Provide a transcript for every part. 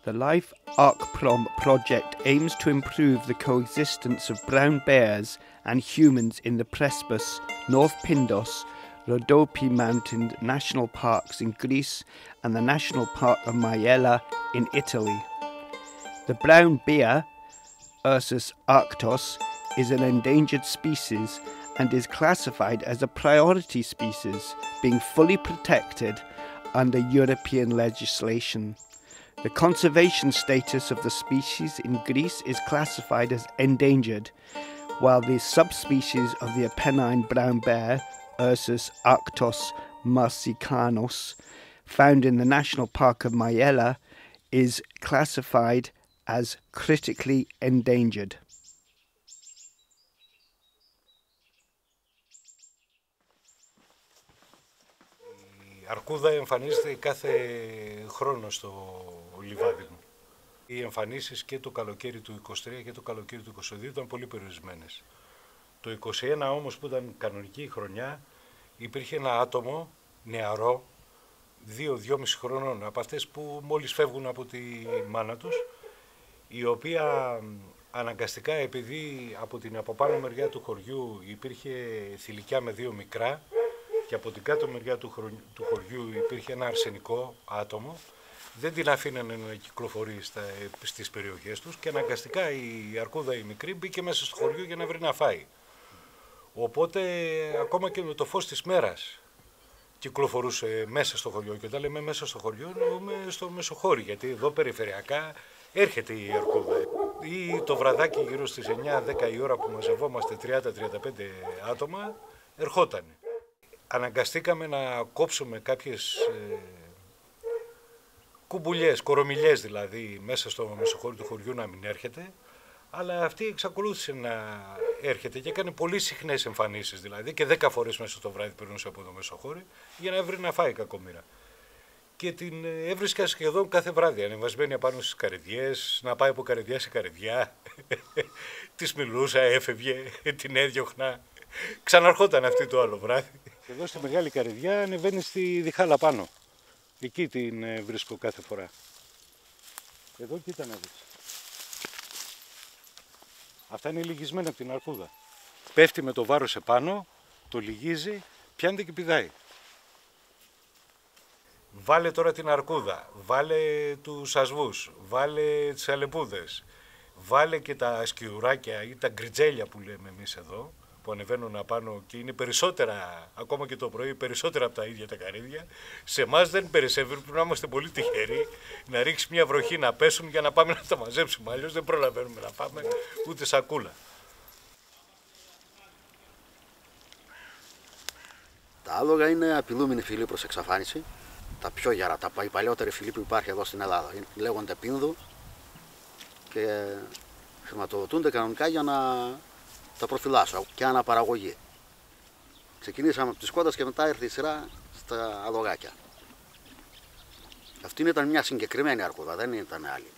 The Life Ark-Prom project aims to improve the coexistence of brown bears and humans in the Prespus, North Pindos, Rhodope Mountain National Parks in Greece and the National Park of Maiella in Italy. The brown bear, Ursus arctos, is an endangered species and is classified as a priority species, being fully protected under European legislation. The conservation status of the species in Greece is classified as endangered, while the subspecies of the Apennine brown bear, Ursus arctos marsicanus, found in the National Park of Maiella, is classified as critically endangered. Η αρκούδα εμφανίζεται κάθε χρόνο στο λιβάδι μου. Οι εμφανίσεις και το καλοκαίρι του 23 και το καλοκαίρι του 22 ήταν πολύ περιορισμένες. Το 21 όμως, που ήταν κανονική χρονιά, υπήρχε ένα άτομο νεαρό, 2-2,5 χρονών, από αυτές που μόλις φεύγουν από τη μάνα τους, η οποία αναγκαστικά, επειδή από την από πάνω μεριά του χωριού υπήρχε θηλυκιά με 2 μικρά και από την κάτω μεριά του χωριού υπήρχε ένα αρσενικό άτομο, δεν την αφήνανε να κυκλοφορεί στις περιοχές τους και αναγκαστικά η αρκούδα η μικρή μπήκε μέσα στο χωριό για να βρει να φάει. Οπότε ακόμα και με το φως της μέρας κυκλοφορούσε μέσα στο χωριό, και όταν λέμε μέσα στο χωριό εννοούμε στο μεσοχώρι, γιατί εδώ περιφερειακά έρχεται η αρκούδα. Ή το βραδάκι γύρω στις 9-10 η ώρα που μαζευόμαστε 30-35 άτομα, ερχόταν. Αναγκαστήκαμε να κόψουμε κάποιες κουμπουλιές, κορομιλιές δηλαδή, μέσα στο μεσοχώρι του χωριού να μην έρχεται, αλλά αυτή εξακολούθησε να έρχεται και έκανε πολύ συχνές εμφανίσεις, δηλαδή και 10 φορές μέσα στο βράδυ περνούσε από το μεσοχώρι για να βρει να φάει κακομοίρα. Και την έβρισκα σχεδόν κάθε βράδυ, ανεβασμένη απάνω στις καρυδιές, να πάει από καρυδιά σε καρυδιά, της μιλούσα, έφευγε, την έδιωχνα, ξαναρχόταν αυτή το άλλο βράδυ. Εδώ στη Μεγάλη Καρυδιά ανεβαίνει στη Διχάλα πάνω. Εκεί την βρίσκω κάθε φορά. Εδώ κοίτα να δεις. Αυτά είναι λυγισμένα από την αρκούδα. Πέφτει με το βάρος επάνω, το λυγίζει, πιάνεται και πηδάει. Βάλε τώρα την αρκούδα, βάλε τους ασβούς, βάλε τις αλεπούδες, βάλε και τα σκιουράκια ή τα γκριτζέλια που λέμε εμείς εδώ, που ανεβαίνουν απάνω και είναι περισσότερα, ακόμα και το πρωί, περισσότερα από τα ίδια τα καρύδια. Σε εμάς δεν περισσεύει, πρέπει να είμαστε πολύ τυχεροί, να ρίξει μια βροχή να πέσουν για να πάμε να τα μαζέψουμε, αλλιώς δεν προλαβαίνουμε να πάμε ούτε σακούλα. Τα άλογα είναι απειλούμενοι φυλοί προς εξαφάνιση. Τα πιο γερά, οι παλιότεροι φυλοί που υπάρχει εδώ στην Ελλάδα. Λέγονται πίνδου και χρηματοδοτούνται κανονικά για να τα προφυλάσσω και αναπαραγωγή. Ξεκινήσαμε από τις κότας και μετά ήρθε η σειρά στα αλογάκια. Αυτή ήταν μια συγκεκριμένη αρκούδα, δεν ήταν άλλη.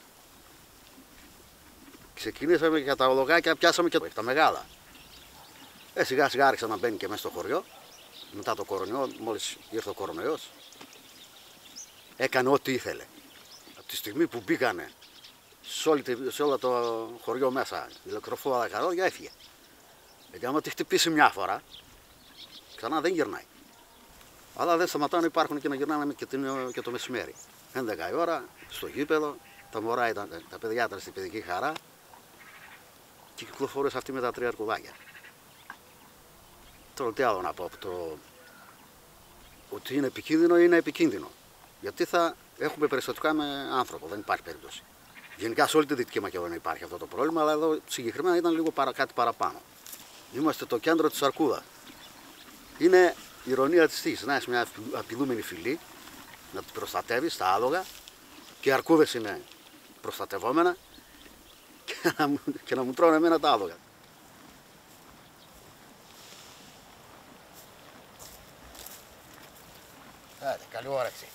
Ξεκινήσαμε για τα αλογάκια, πιάσαμε και τα μεγάλα. Σιγά σιγά άρχισα να μπαίνει και μέσα στο χωριό. Μετά το κορονοϊό, μόλις ήρθε ο κορονοϊός, έκανε ό,τι ήθελε. Από τη στιγμή που μπήκανε σε όλο το χωριό μέσα, ηλεκτροφόρα καρόδια, έφυγε. Γιατί άμα τη χτυπήσει μια φορά, ξανά δεν γυρνάει. Αλλά δεν σταματάνε να υπάρχουν και να γυρνάνε και το μεσημέρι. 11 η ώρα, στο γήπεδο, τα παιδιά ήταν στην παιδική χαρά και κυκλοφορούσε αυτή με τα 3 αρκουδάκια. Τώρα τι άλλο να πω, ότι είναι επικίνδυνο. Γιατί θα έχουμε περιστατικά με άνθρωπο, δεν υπάρχει περίπτωση. Γενικά σε όλη τη Δυτική Μακεδονία υπάρχει αυτό το πρόβλημα, αλλά εδώ συγκεκριμένα ήταν λίγο κάτι παραπάνω. Είμαστε το κέντρο της αρκούδας. Είναι η ηρωνία της τύχης, να είσαι μια απειλούμενη φυλή, να την προστατεύεις, τα άλογα, και οι αρκούδες είναι προστατευόμενα και να μου τρώνε εμένα τα άλογα. Καλή όρεξη.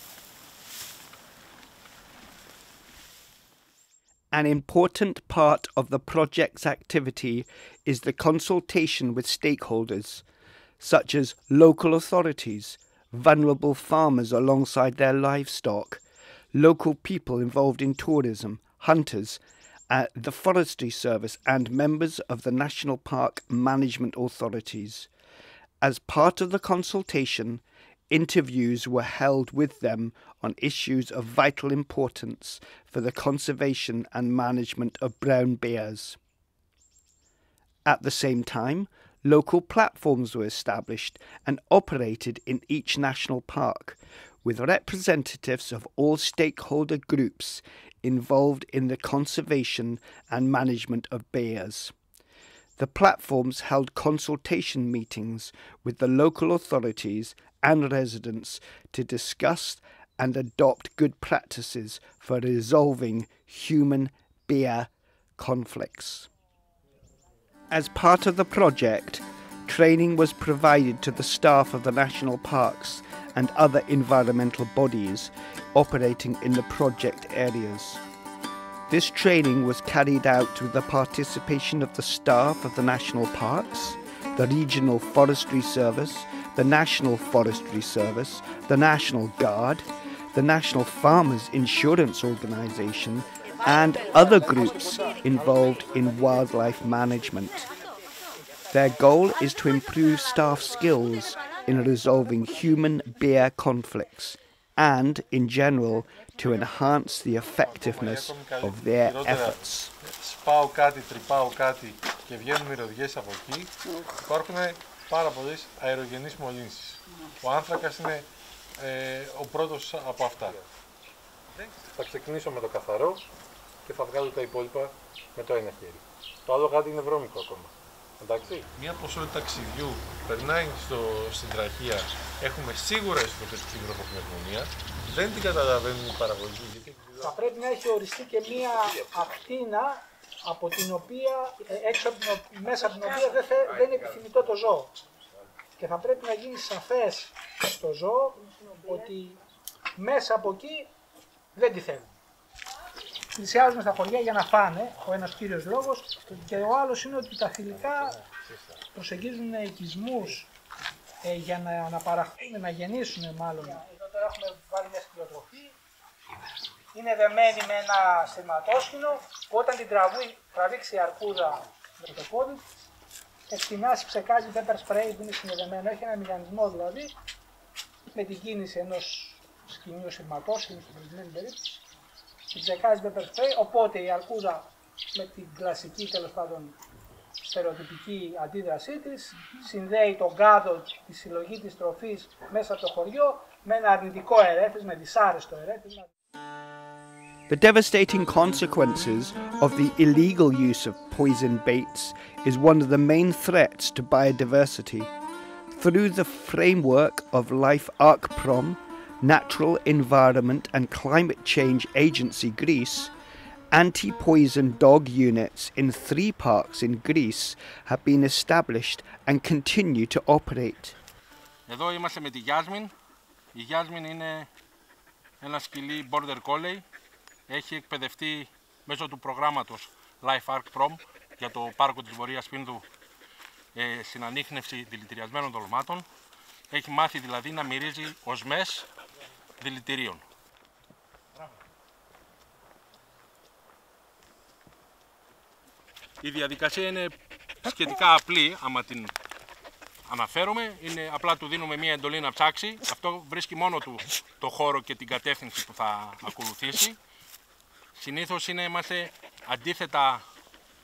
An important part of the project's activity is the consultation with stakeholders, such as local authorities, vulnerable farmers alongside their livestock, local people involved in tourism, hunters, the Forestry Service and members of the National Park Management Authorities. As part of the consultation, interviews were held with them on issues of vital importance for the conservation and management of brown bears. At the same time, local platforms were established and operated in each national park, with representatives of all stakeholder groups involved in the conservation and management of bears. The platforms held consultation meetings with the local authorities and residents to discuss and adopt good practices for resolving human-bear conflicts. As part of the project, training was provided to the staff of the national parks and other environmental bodies operating in the project areas. This training was carried out with the participation of the staff of the national parks, the Regional Forestry Service, the National Forestry Service, the National Guard, the National Farmers Insurance Organisation, and other groups involved in wildlife management. Their goal is to improve staff skills in resolving human-bear conflicts and, in general, to enhance the effectiveness of their efforts. Σπάω κάτι, τρυπάω κάτι και βγαίνουν μυρωδιές από εκεί. Υπάρχουν πάρα πολλές αερογενείς μολύνσεις. Ο άνθρακας είναι ο πρώτος από αυτά. Θα ξεκινήσω με το καθαρό και θα βγάλω τα υπόλοιπα με το ένα χέρι. Το άλλο γάτι είναι βρώμικο ακόμα. Εντάξει. Μια ποσότητα ξυδιού περνάει στην τραχεία. Έχουμε σίγουρα εσωτερική βροχοπνευμονία. Δεν την καταλαβαίνουν οι παραγωγοί. Θα πρέπει να έχει οριστεί και μια ακτίνα από την οποία, μέσα από την οποία δεν είναι επιθυμητό το ζώο. Και θα πρέπει να γίνει σαφές στο ζώο ότι μέσα από εκεί δεν τη θέλουν. Πλησιάζουν στα χωριά για να φάνε, ο ένας κύριος λόγος, και ο άλλος είναι ότι τα θηλυκά προσεγγίζουν οικισμούς για να αναπαραχθούν, να γεννήσουν μάλλον. Εδώ τώρα έχουμε βάλει μια σκυλοτροφή, είναι δεμένη με ένα σειρματόσχηνο, που όταν την τραβήξει η αρκούδα με το πόδι, εκτινάσει, ψεκάζει pepper spray που είναι συνδεδεμένο, έχει ένα μηχανισμό δηλαδή, με την κίνηση ενός σκηνίου σειρματόσχηνου στην προηγουμένη περίπτωση, και ψεκάζει pepper spray, οπότε η αρκούδα με την κλασική τέλος πάντων στερεοτυπική αντίδρασή της συνδέει τον γάδο, τη συλλογή της τροφής μέσα από το χωριό με ένα αρνητικό ερέθισμα, δυσάρεστο ερέθισμα. The devastating consequences of the illegal use of poison baits is one of the main threats to biodiversity. Through the framework of Life Arcprom, Natural Environment and Climate Change Agency Greece, anti-poison dog units in 3 parks in Greece have been established and continue to operate. Εδώ είμαστε με τη Γιάσμιν. Η Γιάσμιν είναι ένα σκυλί Border Collie. Έχει εκπαιδευτεί μέσω του προγράμματος Life Arcprom για το πάρκο της Βορείας Πίνδου στην ανίχνευση δηλητηριασμένων δολωμάτων. Έχει μάθει δηλαδή να μυρίζει οσμές δηλητηρίων. Η διαδικασία είναι σχετικά απλή, άμα την αναφέρομαι. Είναι απλά του δίνουμε μία εντολή να ψάξει. Αυτό βρίσκει μόνο του το χώρο και την κατεύθυνση που θα ακολουθήσει. Συνήθως είμαστε αντίθετα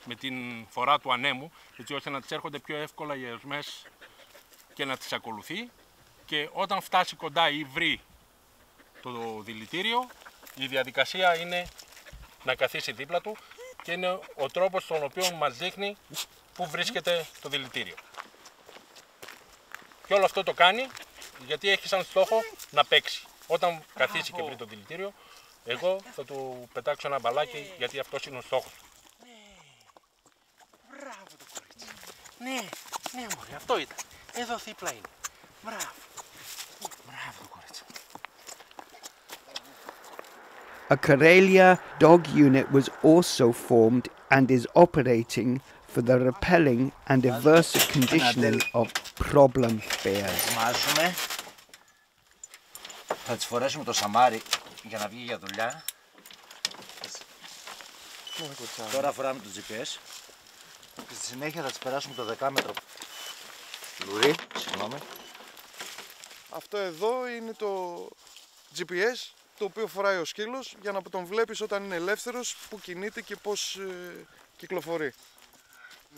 με την φορά του ανέμου, έτσι ώστε να τις έρχονται πιο εύκολα οι οσμές και να τις ακολουθεί. Και όταν φτάσει κοντά ή βρει το δηλητήριο, η διαδικασία είναι να καθίσει δίπλα του και είναι ο τρόπος στον οποίο μας δείχνει πού βρίσκεται το δηλητήριο. Και όλο αυτό το κάνει γιατί έχει σαν στόχο να παίξει. Όταν καθίσει και βρει το δηλητήριο, εγώ θα του πετάξω ένα μπαλάκι γιατί αυτός είναι ο στόχος. Ναι, μπράβο το κορίτσι. Ναι μωρέ, αυτό ήταν. Εδώ δίπλα είναι. Μπράβο. Μπράβο το κορίτσι. A Karelia dog unit was also formed and is operating for the repelling and aversive conditioning of problem bears. Θα της φορέσουμε το σαμάρι για να βγει για δουλειά. Τώρα φοράμε το GPS. Και στη συνέχεια θα της περάσουμε το 10μέτρο λουρί. Συγγνώμη. Αυτό εδώ είναι το GPS, το οποίο φοράει ο σκύλος για να τον βλέπεις όταν είναι ελεύθερος, που κινείται και πώς κυκλοφορεί.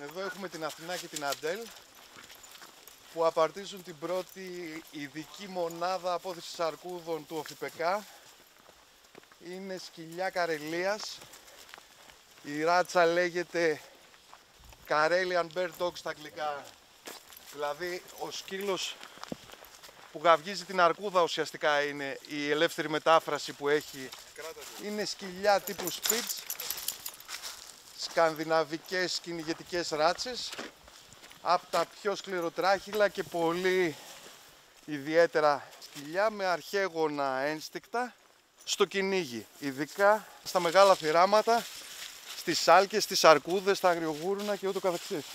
Εδώ έχουμε την Αθηνά και την Αντέλ, που απαρτίζουν την πρώτη ειδική μονάδα απόθεσης αρκούδων του Οφιπεκά. Είναι σκυλιά Καρελίας. Η ράτσα λέγεται Karelian Bear Dog στα αγγλικά. Δηλαδή ο σκύλος που γαυγίζει την αρκούδα ουσιαστικά είναι η ελεύθερη μετάφραση που έχει. Είναι σκυλιά τύπου Spitz, σκανδιναβικές κυνηγετικές ράτσες, από τα πιο σκληροτράχυλα και πολύ ιδιαίτερα σκυλιά με αρχαίγωνα ένστικτα στο κυνήγι, ειδικά στα μεγάλα θυράματα, στις σάλκες, στις αρκούδες, στα αγριογούρουνα και ούτω καθεξής.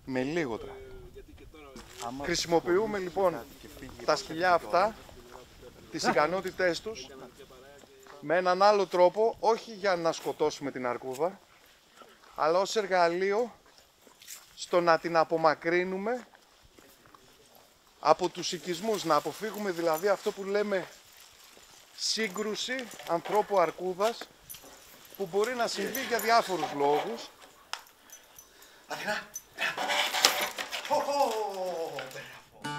Με λίγο τώρα. Χρησιμοποιούμε λοιπόν τα σκυλιά αυτά, τις ικανότητές τους, με έναν άλλο τρόπο, όχι για να σκοτώσουμε την αρκούδα, αλλά ως εργαλείο στο να την απομακρύνουμε από τους οικισμούς, να αποφύγουμε δηλαδή αυτό που λέμε σύγκρουση ανθρώπου-αρκούδας, που μπορεί να συμβεί για διάφορους λόγους.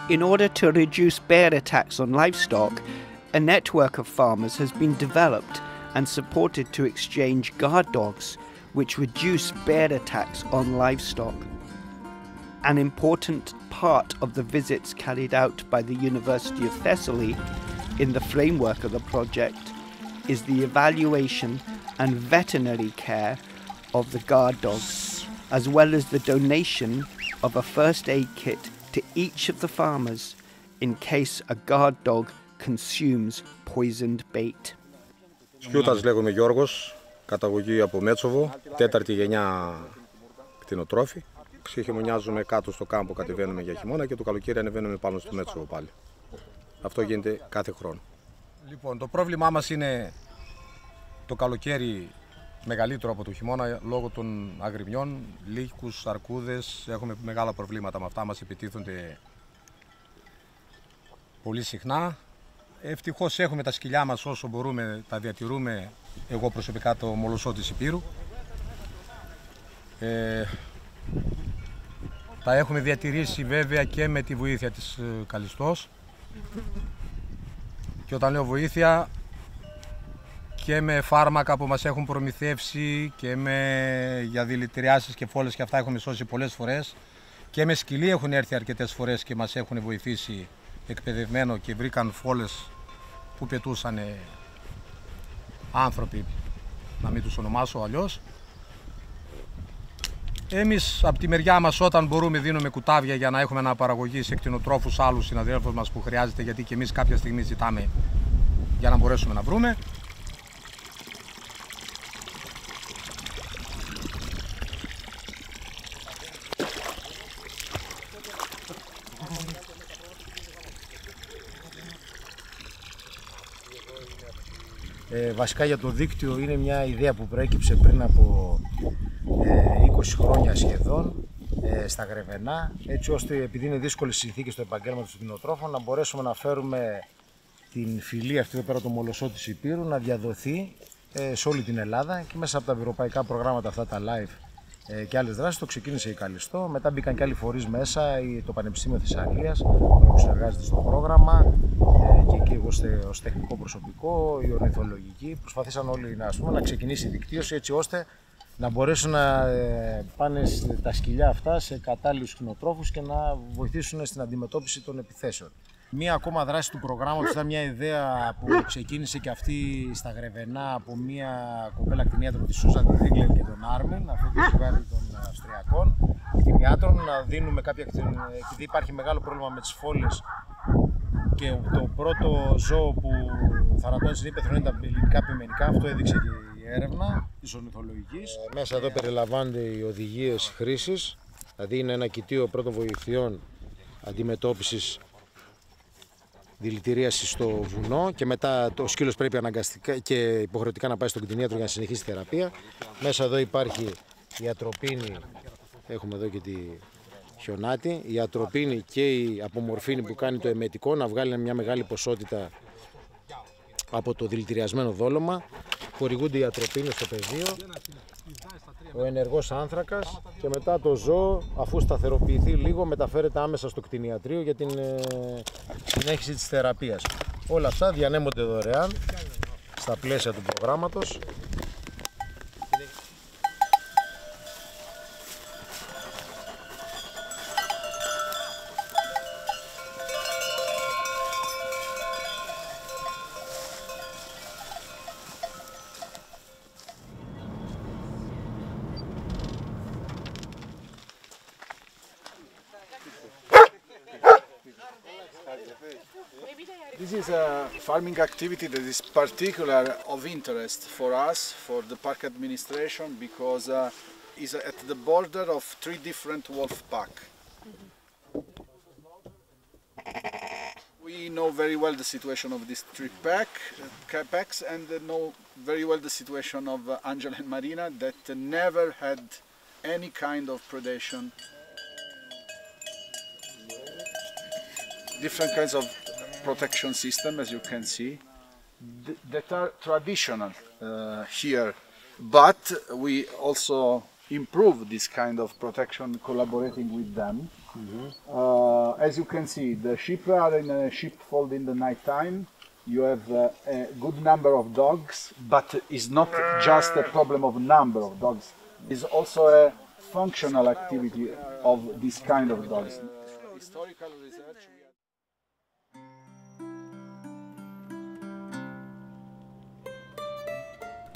In order to reduce bear attacks on livestock, a network of farmers has been developed and supported to exchange guard dogs, which reduce bear attacks on livestock. An important part of the visits carried out by the University of Thessaly in the framework of the project is the evaluation and veterinary care of the guard dogs, as well as the donation of a first aid kit to each of the farmers in case a guard dog consumes poisoned bait. Σκιούτας λέγομαι Γιώργος, καταγωγή από Μέτσοβο, τέταρτη γενιά κτηνοτρόφη. Ξεχειμονιάζουμε κάτω στο κάμπο, κατεβαίνουμε για χειμώνα και το καλοκαίρι ανεβαίνουμε πάνω στο Μέτσοβο πάλι. Αυτό γίνεται κάθε χρόνο. Λοιπόν, το πρόβλημά μας είναι το καλοκαίρι μεγαλύτερο από το χειμώνα λόγω των αγριμιών, λύκους, αρκούδες. Έχουμε μεγάλα προβλήματα με αυτά, μας επιτίθονται πολύ συχνά. Ευτυχώς έχουμε τα σκυλιά μας όσο μπορούμε, τα διατηρούμε, εγώ προσωπικά το μολοσσό της Υπήρου. Τα έχουμε διατηρήσει βέβαια και με τη βοήθεια της Καλιστός. Και όταν λέω βοήθεια, και με φάρμακα που μας έχουν προμηθεύσει και για δηλητηριάσεις και φόλες και αυτά έχουμε σώσει πολλές φορές. Και με σκυλί έχουν έρθει αρκετές φορές και μας έχουν βοηθήσει εκπαιδευμένο και βρήκαν φόλες που πετούσαν άνθρωποι, να μην τους ονομάσω αλλιώς. Εμείς από τη μεριά μας όταν μπορούμε δίνουμε κουτάβια για να έχουμε αναπαραγωγή σε κτηνοτρόφους άλλους συναδέλφους μας που χρειάζεται, γιατί και εμείς κάποια στιγμή ζητάμε για να μπορέσουμε να βρούμε. Βασικά για το δίκτυο είναι μια ιδέα που προέκυψε πριν από 20 χρόνια σχεδόν στα Γρεβενά, έτσι ώστε επειδή είναι δύσκολες συνθήκες στο επαγγέλμα των κτηνοτρόφων να μπορέσουμε να φέρουμε την φυλή αυτή εδώ πέρα, το μολοσσό της Υπήρου, να διαδοθεί σε όλη την Ελλάδα και μέσα από τα ευρωπαϊκά προγράμματα αυτά τα live και άλλες δράσεις το ξεκίνησε η Καλιστό. Μετά μπήκαν και άλλοι φορείς μέσα, το Πανεπιστήμιο Θεσσαλίας που συνεργάζεται στο πρόγραμμα και εκεί εγώ ως τεχνικό προσωπικό, οι ορνηθολογικοί. Προσπαθήσαν όλοι να ξεκινήσει η δικτύωση έτσι ώστε να μπορέσουν να πάνε τα σκυλιά αυτά σε κατάλληλους κτηνοτρόφους και να βοηθήσουν στην αντιμετώπιση των επιθέσεων. Μία ακόμα δράση του προγράμματος ήταν μια ιδέα που ξεκίνησε και αυτή στα Γρεβενά από μια κοπέλα κτηνίατρο της Σούζαν Δίγκλερ και τον Άρμιν, αυτό το ζευγάρι των Αυστριακών κτηνιάτρων, να δίνουμε κάποια επειδή υπάρχει μεγάλο πρόβλημα με τις φόλες και το πρώτο ζώο που θανατώνει στην ύπαιθρο είναι τα ελληνικά πειμενικά, αυτό έδειξε και η έρευνα της ορνηθολογικής. Μέσα εδώ περιλαμβάνονται οι οδηγίες χρήσης, δηλαδή είναι ένα κοιτίο πρώτων βοηθειών αντιμετώπισης δηλητηρίαση στο βουνό και μετά το σκύλος πρέπει αναγκαστικά και υποχρεωτικά να πάει στον κτηνίατρο για να συνεχίσει τη θεραπεία. Μέσα εδώ υπάρχει η ατροπίνη, έχουμε εδώ και τη χιονάτη, η ατροπίνη και η απομορφίνη που κάνει το εμετικό να βγάλει μια μεγάλη ποσότητα από το δηλητηριασμένο δόλωμα. Χορηγούνται οι ατροπίνες στο πεδίο, ο ενεργός άνθρακας και μετά το ζώο, αφού σταθεροποιηθεί λίγο, μεταφέρεται άμεσα στο κτηνιατρίο για την συνέχιση της θεραπείας. Όλα αυτά διανέμονται δωρεάν στα πλαίσια του προγράμματος. This is a farming activity that is particular of interest for us, for the park administration, because it's at the border of 3 different wolf pack. We know very well the situation of these 3 packs and know very well the situation of Angela and Marina that never had any kind of predation. Different kinds of protection system, as you can see, that are traditional here, but we also improve this kind of protection collaborating with them. As you can see, the sheep are in a sheepfold in the night time. You have a good number of dogs, but it's not just a problem of number of dogs, it's also a functional activity of this kind of dogs. Historical research.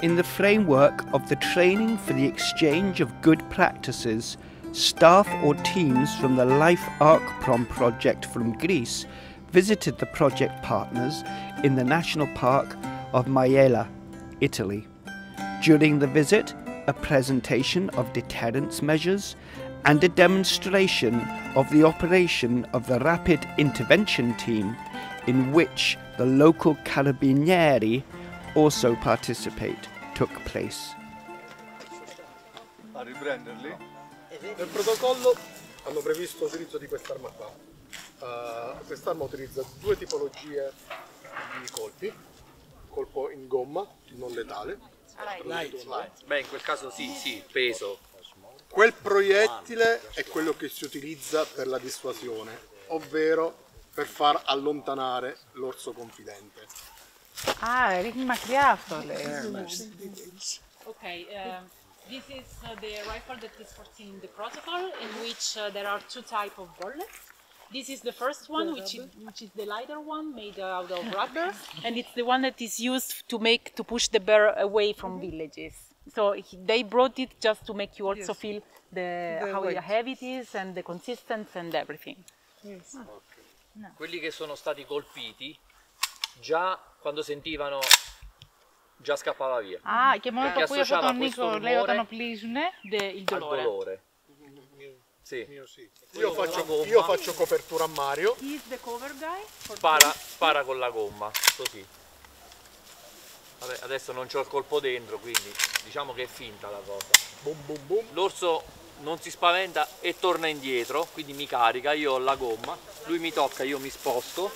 In the framework of the Training for the Exchange of Good Practices, staff or teams from the Life Arkprom project from Greece visited the project partners in the National Park of Maiella, Italy. During the visit, a presentation of deterrence measures and a demonstration of the operation of the Rapid Intervention Team, in which the local Carabinieri also participate, took place. A riprenderli. Nel protocollo hanno previsto l'utilizzo di quest'arma qua. Quest'arma utilizza 2 tipologie di colpi, colpo in gomma, non letale. Beh, in quel caso sì, peso. Quel proiettile è quello che si utilizza per la dissuasione, ovvero per far allontanare l'orso confidente. Ρίχνει μακριά αυτό, λέει. Okay, this is the rifle that is foreseen in the protocol, in which there are 2 types of bullets. This is the first one, which is the lighter one, made out of rubber, and it's the one that is used to push the bear away from villages. So they brought it just to make you also feel how heavy it is and the consistency and everything. Yes. Okay. No. Quelli che sono stati colpiti già quando sentivano già scappava via. Και μόνο το ακούει αυτό τον Νίκο, λέει, όταν οπλίζουνε, il dolore. Sì. Io faccio copertura a Mario. He's the cover guy. Spara con la gomma, così. Vabbè, adesso non c'ho il colpo dentro, quindi diciamo che è finta la cosa. Boom, boom, boom. L'orso non si spaventa e torna indietro, quindi mi carica, io ho la gomma, lui mi tocca, io mi sposto.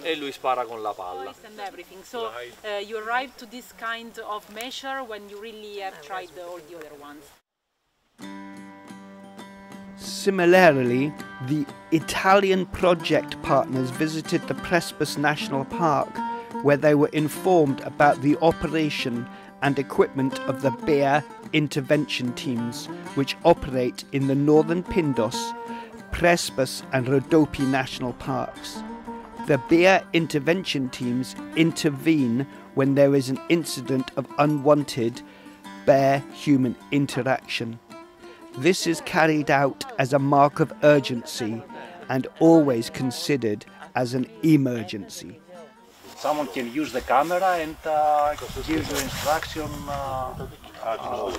E lui spara con la palla. And everything. So you arrive to this kind of measure when you really have tried all the other ones. Similarly, the Italian project partners visited the Prespus National Park, where they were informed about the operation and equipment of the bear intervention teams, which operate in the northern Pindos, Prespus and Rhodope National Parks. The bear intervention teams intervene when there is an incident of unwanted bear-human interaction. This is carried out as a mark of urgency and always considered as an emergency. Someone can use the camera and give the instruction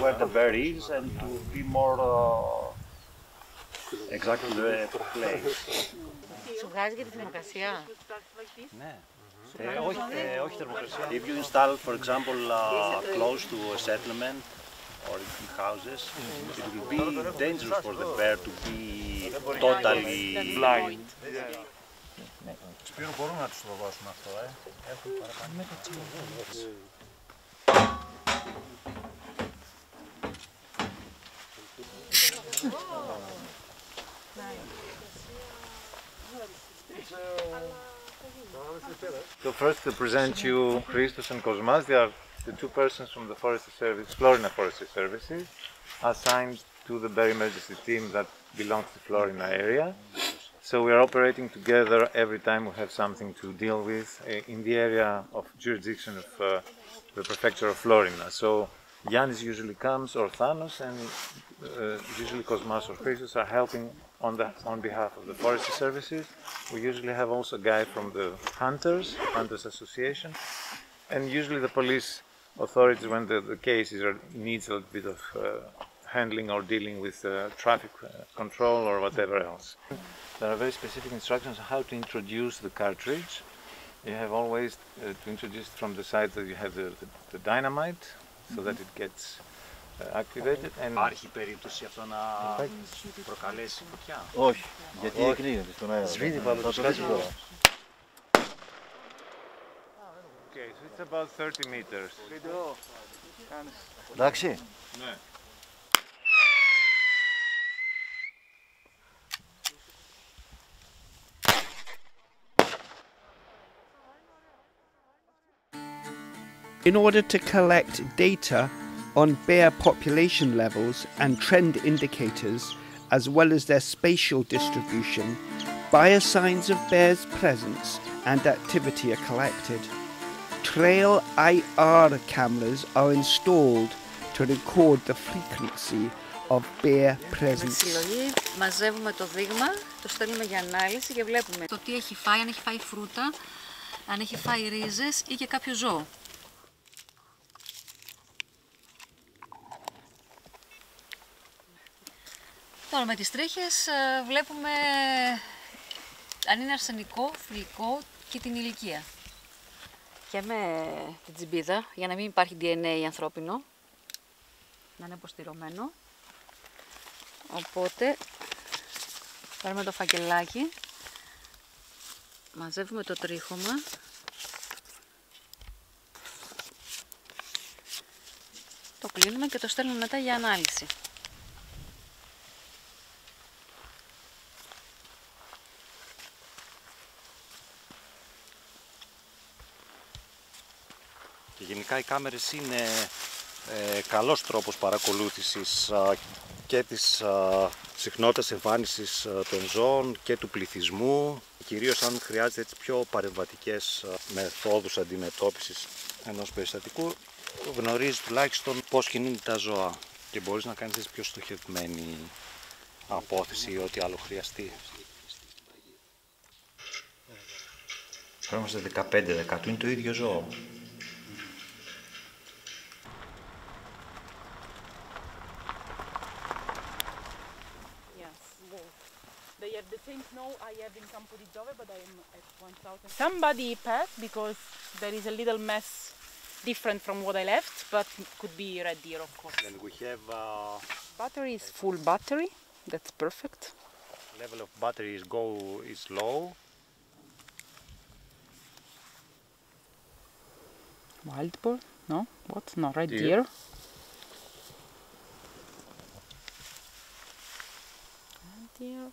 where the bear is and to be more exactly the place. Σου βγάζει για τη θερμοκρασία. Ναι. Όχι θερμοκρασία. If you install, for example, close to a settlement or in houses, it will be dangerous for the bear to be totally blind. Σπύρο, μπορούμε να τους το δώσουμε αυτό, Έχουν παραπάνω. So first to present you Christos and Kosmas. They are the two persons from the Forestry Service, Florina Forestry Services, assigned to the bear emergency team that belongs to Florina area. So we are operating together every time we have something to deal with in the area of jurisdiction of the prefecture of Florina. So Yannis usually comes, or Thanos, and usually Kosmas or Christos are helping on behalf of the Forestry Services. We usually have also a guy from the Hunters Association, and usually the police authorities when the case needs a little bit of handling or dealing with traffic control or whatever else. There are very specific instructions on how to introduce the cartridge. You have always to introduce it from the side that you have the dynamite, so that it gets activated. And Υπάρχει περίπτωση αυτό να προκαλέσει φωτιά? Όχι, γιατί εκρίνεται στον αέρα. Σβήνει πάντως, το σκάζει τώρα. Okay, so it's about 30 meters. Εντάξει. Ναι. In order to collect data on bear population levels and trend indicators, as well as their spatial distribution, biosigns of bears' presence and activity are collected. Trail IR cameras are installed to record the frequency of bear presence. Με συλλογή μαζεύουμε το δείγμα, το στέλνουμε για ανάλυση και βλέπουμε το τι έχει φάει, αν έχει φάει φρούτα, αν έχει φάει ρίζες ή και κάποιο ζώο. Τώρα με τις τρίχες βλέπουμε αν είναι αρσενικό, θηλυκό και την ηλικία. Και με την τσιμπίδα, για να μην υπάρχει DNA ανθρώπινο, να είναι αποστηρωμένο. Οπότε πάρουμε το φακελάκι, μαζεύουμε το τρίχωμα. Το κλείνουμε και το στέλνουμε μετά για ανάλυση. Και γενικά οι κάμερες είναι καλός τρόπος παρακολούθησης και της συχνότητας εμφάνισης των ζώων και του πληθυσμού, κυρίως αν χρειάζεται έτσι πιο παρεμβατικές μεθόδους αντιμετώπισης ενός περιστατικού, γνωρίζει τουλάχιστον πώς κινούνται τα ζώα και μπορείς να κάνεις πιο στοχευμένη απόθεση ή ό,τι άλλο χρειαστεί. Τώρα είμαστε 15-10, είναι το ίδιο ζώο. They have the same snow I have in Campo di Giove, but I am at 1000. Somebody passed because there is a little mess different from what I left, but could be red deer, of course. Then we have battery is full battery. That's perfect. Level of battery is low. Wild boar? No. What? No, red deer. Red deer.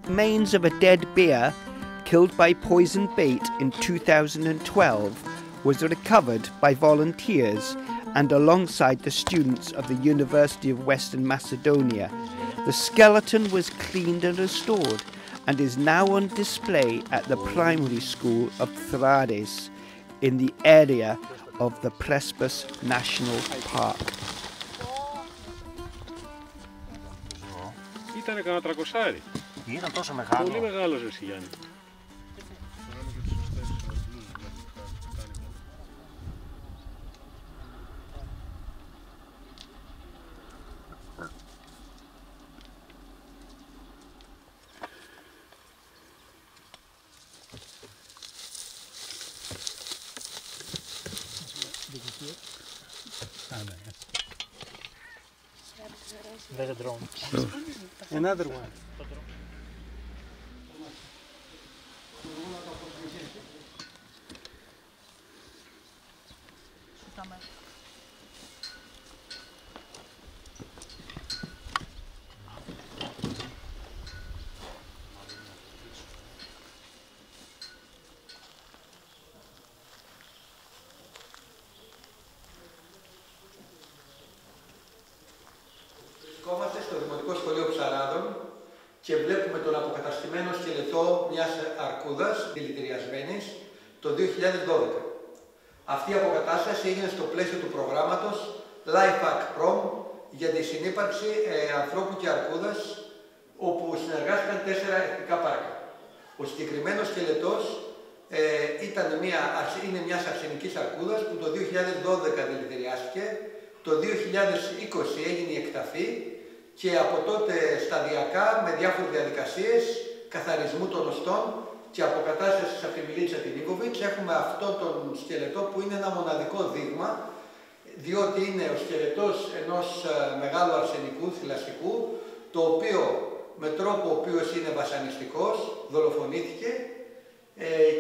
Remains of a dead bear killed by poison bait in 2012 was recovered by volunteers and alongside the students of the University of Western Macedonia. The skeleton was cleaned and restored and is now on display at the primary school of Thrades in the area of the Prespes National Park. Ήτανε κανένα 300. Ήταν τόσο μεγάλο. Πολύ μεγάλος εσύ, Γιάννη. There's a drone. Another one. Βρισκόμαστε στο Δημοτικό Σχολείο Ψαράδων και βλέπουμε τον αποκαταστημένο σκελετό μιας αρκούδας δηλητηριασμένης το 2012. Αυτή η αποκατάσταση έγινε στο πλαίσιο του προγράμματος LifeHack Prom για τη συνύπαρξη ανθρώπου και αρκούδας, όπου συνεργάστηκαν 4 εθνικά πάρκα. Ο συγκεκριμένος σκελετός είναι μιας αρσενικής αρκούδας που το 2012 δηλητηριάστηκε, το 2020 έγινε η εκταφή και από τότε σταδιακά με διάφορες διαδικασίες καθαρισμού των οστών και αποκατάστασης από τη Μιλίτσα την Νίκοβιτς έχουμε αυτό τον σκελετό που είναι ένα μοναδικό δείγμα, διότι είναι ο σκελετός ενός μεγάλου αρσενικού θηλαστικού, το οποίο με τρόπο ο οποίος είναι βασανιστικός δολοφονήθηκε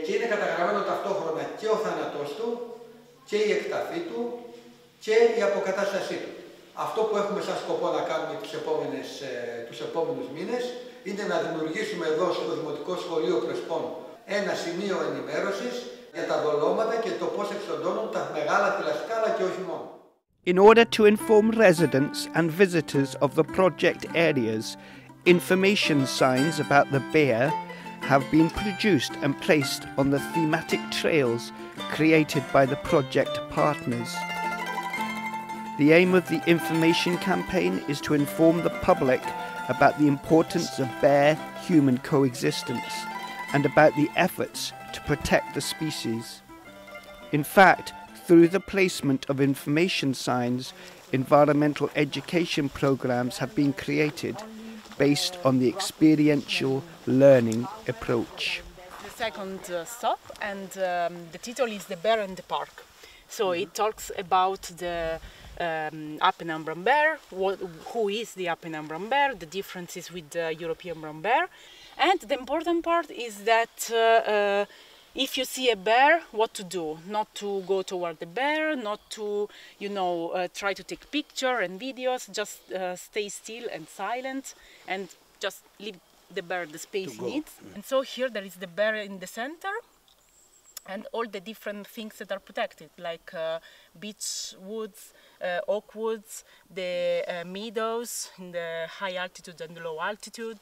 και είναι καταγραμμένο ταυτόχρονα και ο θάνατός του και η εκταφή του και η αποκατάστασή του. Αυτό που έχουμε σαν σκοπό να κάνουμε τους επόμενους μήνες είναι να δημιουργήσουμε εδώ στο Δημοτικό Σχολείο Πρεσπών ένα σημείο ενημέρωσης για τα δολώματα και το πώς εξοντώνουν τα μεγάλα θηλαστικά αλλά και όχι μόνο. In order to inform residents and visitors of the project areas, information signs about the bear have been produced and placed on the thematic trails created by the project partners. The aim of the information campaign is to inform the public about the importance of bear-human coexistence and about the efforts to protect the species. In fact, through the placement of information signs, environmental education programs have been created based on the experiential learning approach. The second stop, and the title is The Bear and the Park. So it talks about the Appenine brown bear, who is the Appenine brown bear, the differences with the European brown bear. And the important part is that if you see a bear, what to do? Not to go toward the bear, not to, try to take picture and videos, just stay still and silent and just leave the bear the space it needs. And so here there is the bear in the center and all the different things that are protected, like beech woods, oak woods, the meadows in the high altitude and low altitude.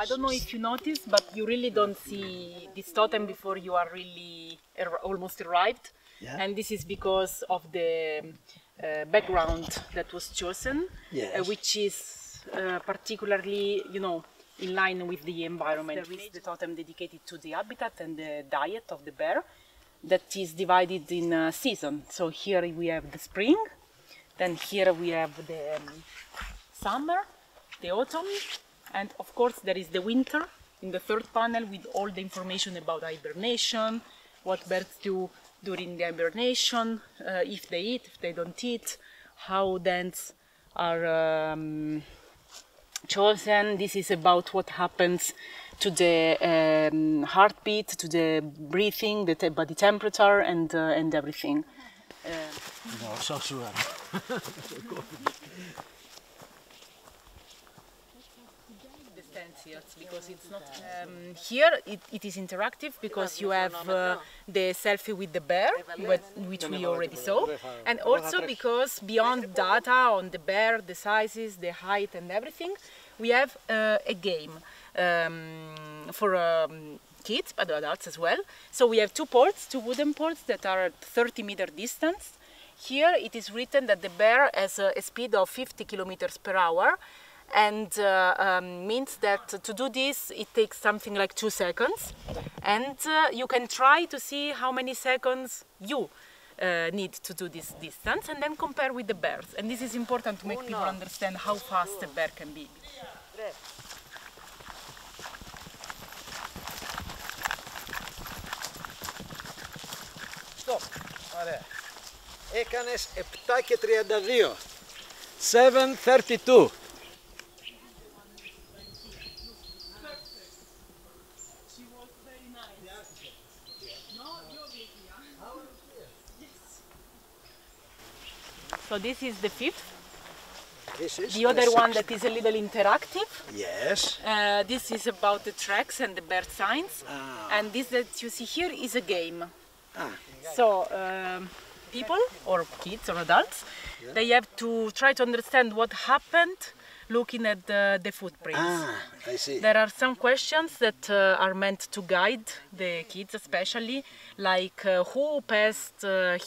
I don't know if you noticed, but you really don't see this totem before you are really almost arrived. Yeah. And this is because of the background that was chosen, Yes. Which is particularly, in line with the environment. There is the totem dedicated to the habitat and the diet of the bear that is divided in season. So here we have the spring, then here we have the summer, the autumn, and of course there is the winter in the third panel with all the information about hibernation, what birds do during the hibernation, if they eat, if they don't eat, how dens are chosen. This is about what happens to the heartbeat, to the breathing, the body temperature, and everything. No, so sure. Because it's not here it is interactive because you have the selfie with the bear, which we already saw, and also because beyond data on the bear, the sizes, the height and everything, we have a game for kids but adults as well. So we have 2 ports, 2 wooden ports that are at 30-meter distance. Here it is written that the bear has a speed of 50 kilometers per hour, and means that to do this it takes something like 2 seconds, and you can try to see how many seconds you need to do this distance and then compare with the bears. And this is important to make people understand how fast a bear can be. Stop. Ωραία. Έκανες 7 και 32. 7:32. So this is the fifth. This is The other one that is a little interactive. Yes. This is about the tracks and the bird signs. And this that you see here is a game. So people or kids or adults, they have to try to understand what happened looking at the footprints. I see. There are some questions that are meant to guide the kids especially, like who passed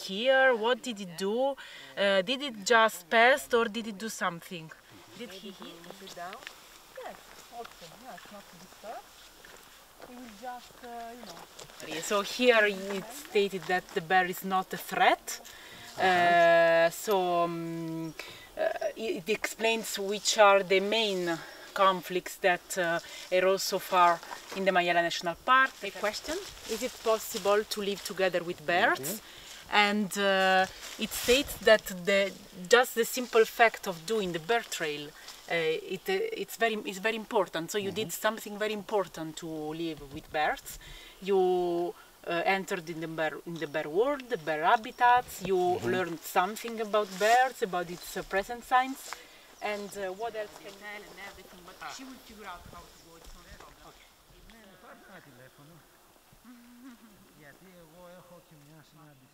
here, what did it do, did it just pass or did it do something? Did he hit it down? Yes, also, yes, not to disturb. He will just, you know. So here it's stated that the bear is not a threat. It explains which are the main conflicts that arose so far in the Mayala National Park. The question, is it possible to live together with bears? And it states that just the simple fact of doing the bear trail, it's very important. So you did something very important to live with bears. You entered in the bear world, the bear habitats. You learned something about bears, about its present signs, and what else can tell and everything. But she will figure out how to go. It's not a problem. Γιατί εγώ έχω και μια συνάντηση.